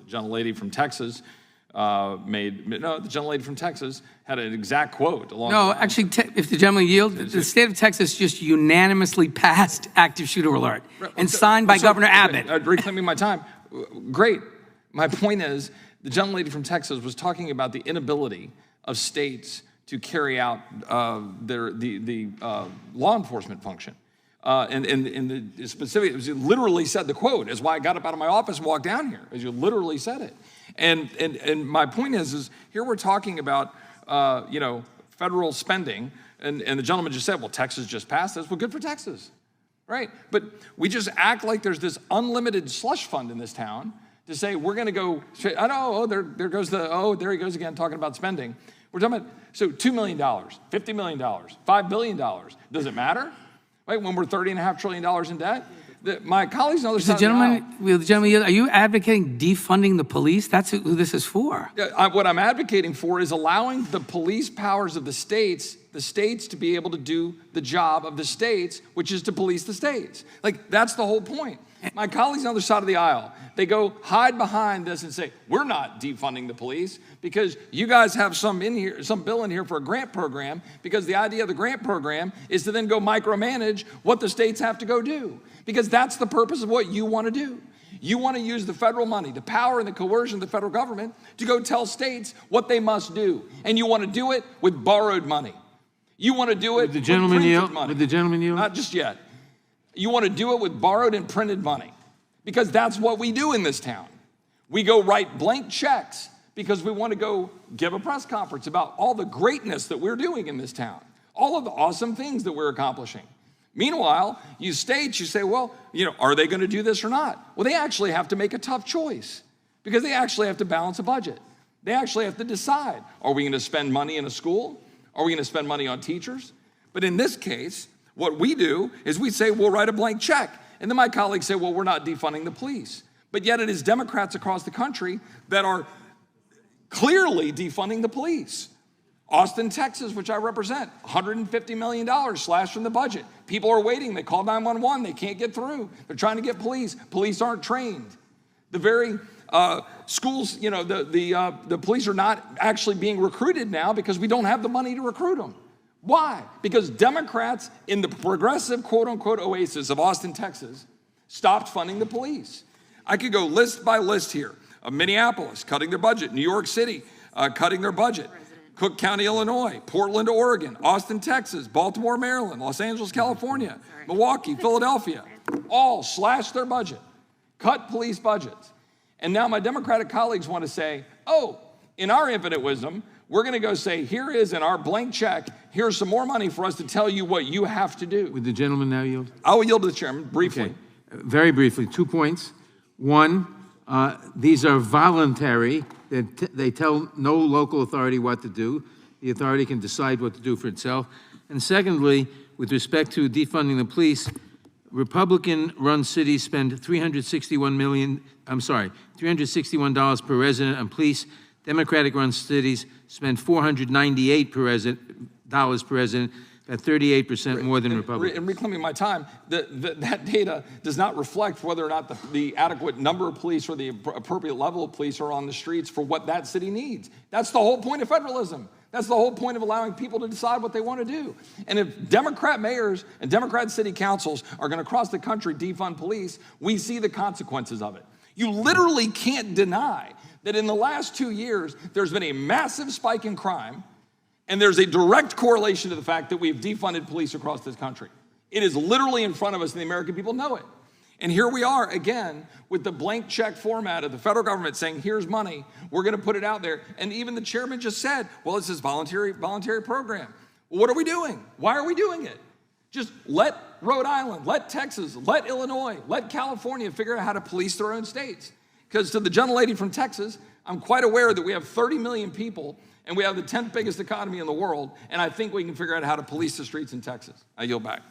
gentlelady from Texas the gentlelady from Texas had an exact quote along. No, actually, if the gentleman yield, the state of Texas just unanimously passed active shooter alert and signed by Governor Abbott. Reclaiming my time. Great. My point is, the gentlelady from Texas was talking about the inability of states to carry out the law enforcement function. And the specific, it literally said the quote, is why I got up out of my office and walked down here, as you literally said it. And my point is here we're talking about, federal spending, and the gentleman just said, well, Texas just passed this. Well, good for Texas, right? But we just act like there's this unlimited slush fund in this town to say we're going to go, there he goes again talking about spending. We're talking about, so $2 million, $50 million, $5 billion. Does it matter? Right, when we're $30.5 trillion in debt? My colleagues on the other side of the gentleman, are you advocating defunding the police? That's who this is for. What I'm advocating for is allowing the police powers of the states to be able to do the job of the states, which is to police the states. Like, that's the whole point. My colleagues on the other side of the aisle, they go hide behind this and say, we're not defunding the police because you guys have some bill in here for a grant program, because the idea of the grant program is to then go micromanage what the states have to go do, because that's the purpose of what you want to do. You want to use the federal money, the power and the coercion of the federal government to go tell states what they must do. And you want to do it with borrowed money. You want to do it with printed money. Would the gentleman yield? Not just yet. You want to do it with borrowed and printed money, because that's what we do in this town. We go write blank checks because we want to go give a press conference about all the greatness that we're doing in this town, all of the awesome things that we're accomplishing. Meanwhile, you states, you say, well, are they going to do this or not? Well, they actually have to make a tough choice, because they actually have to balance a budget. They actually have to decide, are we going to spend money in a school? Are we going to spend money on teachers? But in this case, what we do is we say, we'll write a blank check. And then my colleagues say, well, we're not defunding the police. But yet it is Democrats across the country that are clearly defunding the police. Austin, Texas, which I represent, $150 million slashed from the budget. People are waiting. They call 911. They can't get through. They're trying to get police. Police aren't trained. The very schools, the police are not actually being recruited now because we don't have the money to recruit them. Why? Because Democrats in the progressive, quote-unquote, oasis of Austin, Texas, stopped funding the police. I could go list by list here of Minneapolis cutting their budget, New York City cutting their budget, Cook County, Illinois, Portland, Oregon, Austin, Texas, Baltimore, Maryland, Los Angeles, California, Milwaukee, Philadelphia, all slashed their budget, cut police budgets. And now my Democratic colleagues want to say, oh, in our infinite wisdom, we're going to go say, here is in our blank check, here's some more money for us to tell you what you have to do. Would the gentleman now yield? I will yield to the chairman briefly. Okay. Very briefly, 2 points. One, these are voluntary. They tell no local authority what to do. The authority can decide what to do for itself. And secondly, with respect to defunding the police, Republican-run cities spend $361 per resident on police. Democratic-run cities spend $498 per resident, at 38% more than Republicans. In reclaiming my time, that data does not reflect whether or not the adequate number of police or the appropriate level of police are on the streets for what that city needs. That's the whole point of federalism. That's the whole point of allowing people to decide what they want to do. And if Democrat mayors and Democrat city councils are going to cross the country defund police, we see the consequences of it. You literally can't deny that in the last 2 years, there's been a massive spike in crime, and there's a direct correlation to the fact that we've defunded police across this country. It is literally in front of us, and the American people know it. And here we are again with the blank check format of the federal government saying, here's money, we're going to put it out there. And even the chairman just said, well, it's this voluntary program. Well, what are we doing? Why are we doing it? Just let Rhode Island, let Texas, let Illinois, let California figure out how to police their own states. Because to the gentlelady from Texas, I'm quite aware that we have 30 million people and we have the 10th biggest economy in the world, and I think we can figure out how to police the streets in Texas. I yield back.